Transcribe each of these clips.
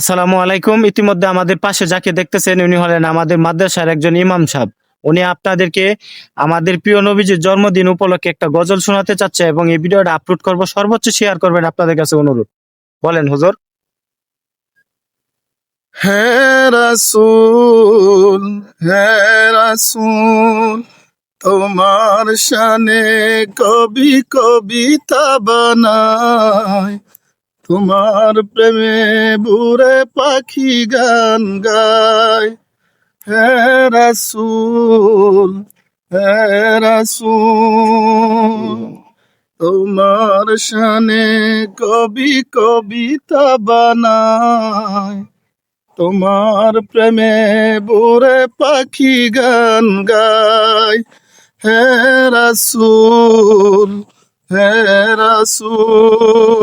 আসসালামু আলাইকুম। ইতিমধ্যে আমাদের পাশে যাকে দেখতেছেন উনি হলেন আমাদের মাদ্রাসার একজন ইমাম সাহেব। উনি আপনাদেরকে আমাদের প্রিয় নবীজির জন্মদিন উপলক্ষে একটা গজল শোনাতে চাচ্ছে এবং এই ভিডিওটা আপলোড করব, সর্বোচ্চ শেয়ার করবেন আপনাদের কাছে অনুরোধ। বলেন হুজুর। হে রাসূল, হে রাসূল, তোমার শানে কবি কবিতা বানাই, তোমার প্রেমে বুড়ে পাখি গান গায়। হে রাসূল, হে রাসূল, তোমার শানে কবি কবিতা বানাই, তোমার প্রেমে বুড়ে পাখি গান গায়। হে রাসূল, হে রাসূল,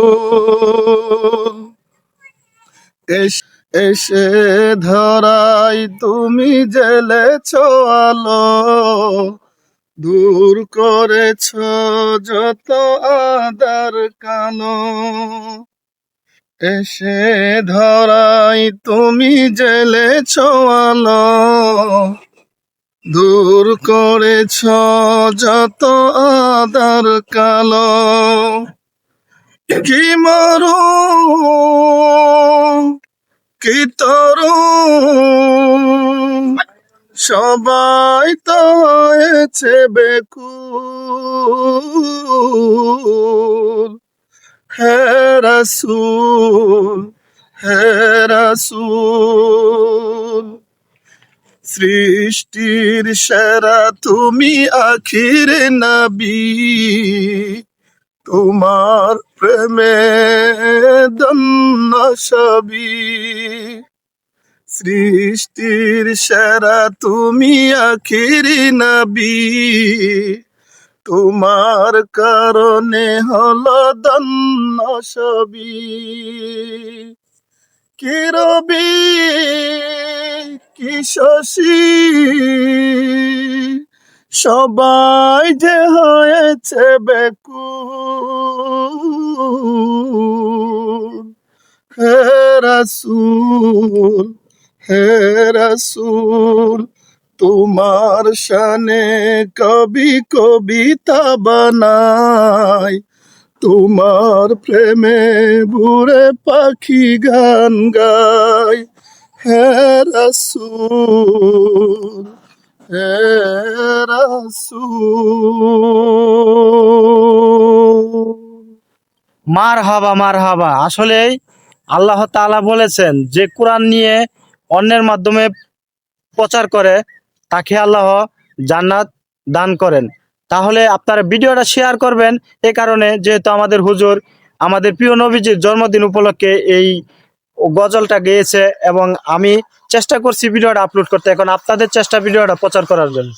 এসে ধরাই তুমি জ্বেলেছ আলো, দূর করেছ যত আঁধার কালো। এসে ধরাই তুমি জ্বেলেছ আলো, দূর করেছ যত আঁধার কালো। কি মরু, কি তরু, সবাই তো হয়েছে বেকুল। হে রাসূল, হে রাসূল, সৃষ্টির সেরা তুমি আখির নবী, তোমার প্রেমে ধন্য সবই। সৃষ্টির সেরা তুমি আখির নবী, তোমার কারণে হলো ধন্য সবই। কি রবি, কি শশী, সবাই যে হয়েছে বেকুল। হে রাসূল, হে রাসূল, তোমার শানে কবি কবিতা বানাই, তোমার প্রেমে বুড়ে পাখি গান গায়। হে রাসূল, হে রাসূল। মারহাবা। আসলে আল্লাহ তাআলা বলেছেন যে কোরআন নিয়ে অন্যের মাধ্যমে প্রচার করে তাকে আল্লাহ জান্নাত দান করেন। তাহলে আপনারা ভিডিওটা শেয়ার করবেন, এই কারণে যেহেতু আমাদের হুজুর আমাদের প্রিয় নবীজির জন্মদিন উপলক্ষে এই গজলটা গেয়েছে এবং আমি চেষ্টা করছি ভিডিওটা আপলোড করতে। এখন আপনাদের চেষ্টা ভিডিওটা প্রচার করার জন্য।